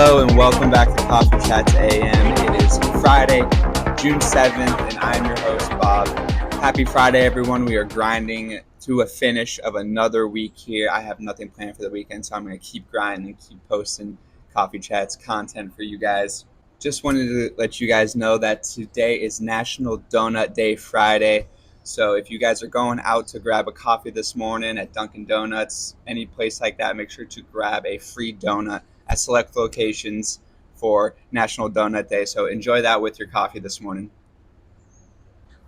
Hello and welcome back to Coffee Chats AM. It is Friday, June 7th, and I am your host, Bob. Happy Friday, everyone. We are grinding to a finish of another week here. I have nothing planned for the weekend, so I'm going to keep grinding and keep posting Coffee Chats content for you guys. Just wanted to let you guys know that today is National Donut Day Friday. So if you guys are going out to grab a coffee this morning at Dunkin' Donuts, any place like that, make sure to grab a free donut at select locations for National Donut Day. So enjoy that with your coffee this morning.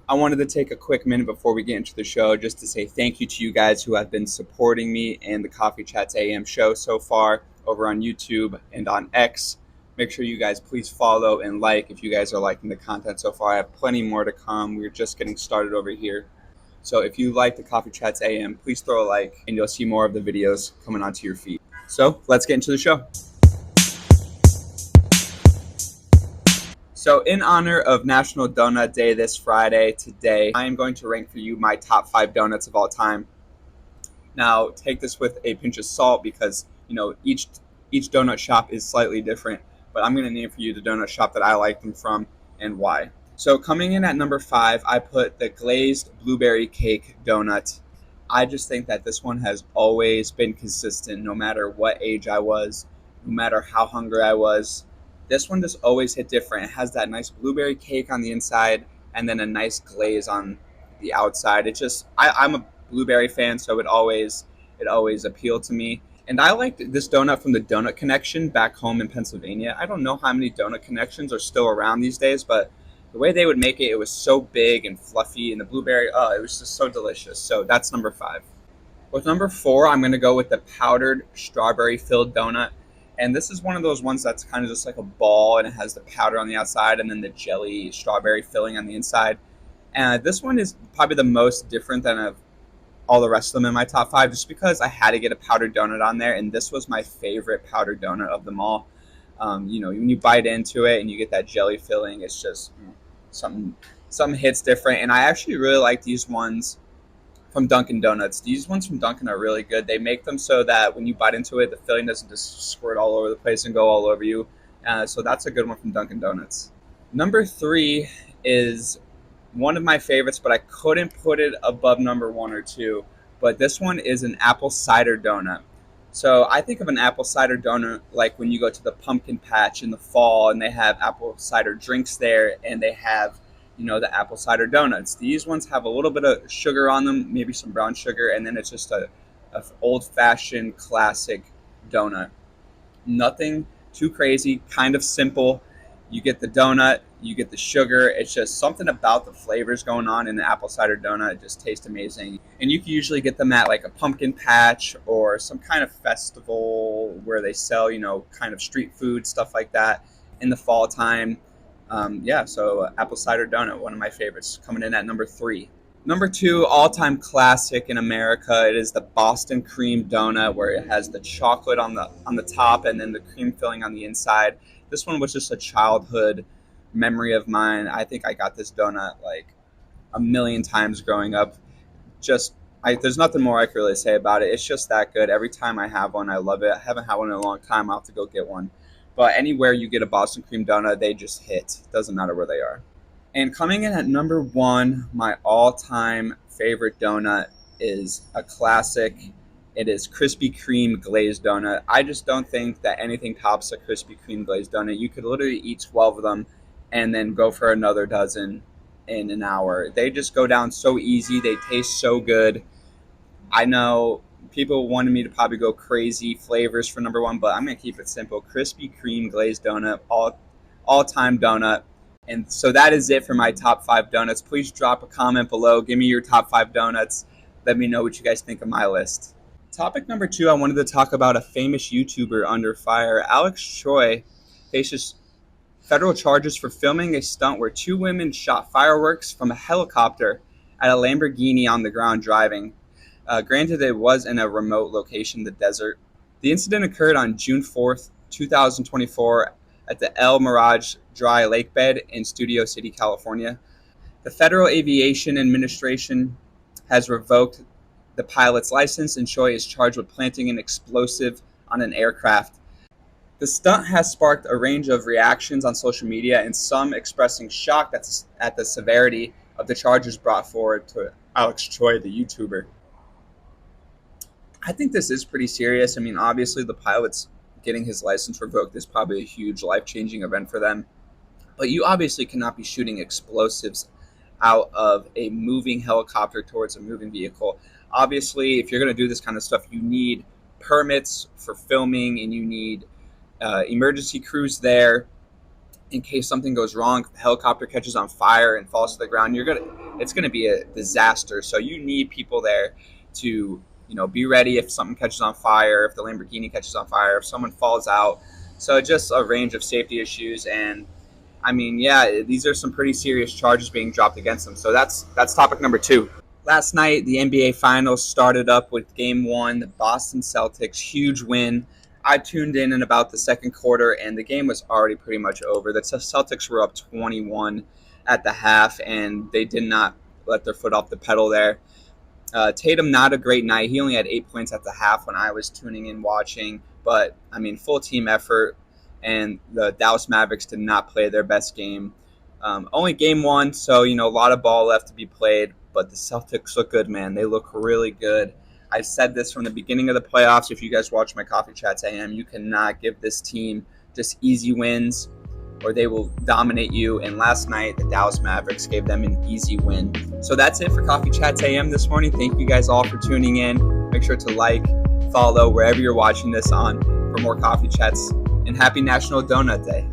I wanted to take a quick minute before we get into the show just to say thank you to you guys who have been supporting me and the Coffee Chats AM show so far over on YouTube and on X. Make sure you guys please follow and like if you guys are liking the content so far. I have plenty more to come. We're just getting started over here. So if you like the Coffee Chats AM, please throw a like and you'll see more of the videos coming onto your feed. So let's get into the show. So in honor of National Donut Day this Friday, today, I am going to rank for you my top 5 donuts of all time. Now, take this with a pinch of salt because, each donut shop is slightly different, but I'm going to name for you the donut shop that I like them from and why. So coming in at number 5, I put the glazed blueberry cake donut. I just think that this one has always been consistent no matter what age I was, no matter how hungry I was. This one just always hit different. It has that nice blueberry cake on the inside and then a nice glaze on the outside. I'm a blueberry fan, so it always appealed to me. And I liked this donut from the Donut Connection back home in Pennsylvania. I don't know how many Donut Connections are still around these days, but the way they would make it was so big and fluffy, and the blueberry, it was just so delicious. So that's number 5. With number 4, I'm going to go with the powdered strawberry-filled donut. And this is one of those ones that's kind of just like a ball, and it has the powder on the outside and then the jelly strawberry filling on the inside. And this one is probably the most different than of all the rest of them in my top 5, just because I had to get a powdered donut on there, and this was my favorite powdered donut of them all. When you bite into it and you get that jelly filling, it's just something hits different. And I actually really like these ones from Dunkin' Donuts. These ones from Dunkin' are really good. They make them so that when you bite into it, the filling doesn't just squirt all over the place and go all over you. So that's a good one from Dunkin' Donuts. Number 3 is one of my favorites, but I couldn't put it above number 1 or 2. But this one is an apple cider donut. So I think of an apple cider donut like when you go to the pumpkin patch in the fall and they have apple cider drinks there and they have the apple cider donuts. These ones have a little bit of sugar on them, maybe some brown sugar, and then it's just a old-fashioned classic donut. Nothing too crazy, kind of simple. You get the donut, you get the sugar. It's just something about the flavors going on in the apple cider donut. It just tastes amazing. And you can usually get them at like a pumpkin patch or some kind of festival where they sell, kind of street food, stuff like that in the fall time. So apple cider donut, one of my favorites, coming in at number 3. Number 2, all-time classic in America, it is the Boston cream donut, where it has the chocolate on the top and then the cream filling on the inside. This one was just a childhood memory of mine. I think I got this donut like a million times growing up. There's nothing more I can really say about it. It's just that good. Every time I have one, I love it. I haven't had one in a long time. I'll have to go get one. But anywhere you get a Boston cream donut, they just hit. Doesn't matter where they are. And coming in at number 1, my all-time favorite donut is a classic. It is Krispy Kreme glazed donut. I just don't think that anything tops a Krispy Kreme glazed donut. You could literally eat 12 of them and then go for another dozen in an hour. They just go down so easy. They taste so good. I know people wanted me to probably go crazy flavors for number 1, but I'm going to keep it simple. Krispy Kreme glazed donut, all-time donut. And so that is it for my top 5 donuts. Please drop a comment below. Give me your top 5 donuts. Let me know what you guys think of my list. Topic number 2, I wanted to talk about a famous YouTuber under fire. Alex Choi faces federal charges for filming a stunt where 2 women shot fireworks from a helicopter at a Lamborghini on the ground driving. Granted, it was in a remote location, the desert. The incident occurred on June 4th, 2024 at the El Mirage Dry Lake Bed in Studio City, California. The Federal Aviation Administration has revoked the pilot's license, and Choi is charged with planting an explosive on an aircraft. The stunt has sparked a range of reactions on social media, and some expressing shock at the severity of the charges brought forward to Alex Choi, the YouTuber. I think this is pretty serious. I mean, obviously, the pilot's getting his license revoked is probably a huge life changing event for them. But you obviously cannot be shooting explosives out of a moving helicopter towards a moving vehicle. Obviously, if you're going to do this kind of stuff, you need permits for filming and you need emergency crews there in case something goes wrong. If the helicopter catches on fire and falls to the ground, it's gonna be a disaster. So you need people there to be ready if something catches on fire, if the Lamborghini catches on fire, if someone falls out. So just a range of safety issues, and I mean, yeah, these are some pretty serious charges being dropped against them. So that's topic number two. Last night, the NBA Finals started up with Game 1, the Boston Celtics, huge win. I tuned in about the second quarter, and the game was already pretty much over. The Celtics were up 21 at the half, and they did not let their foot off the pedal there. Tatum, not a great night. He only had 8 points at the half when I was tuning in watching. But, I mean, full team effort, and the Dallas Mavericks did not play their best game. Only game one, so, a lot of ball left to be played. But the Celtics look good, man. They look really good. I've said this from the beginning of the playoffs. If you guys watch my Coffee Chats AM, you cannot give this team just easy wins or they will dominate you. And last night, the Dallas Mavericks gave them an easy win. So that's it for Coffee Chats AM this morning. Thank you guys all for tuning in. Make sure to like, follow wherever you're watching this on for more Coffee Chats. And happy National Donut Day.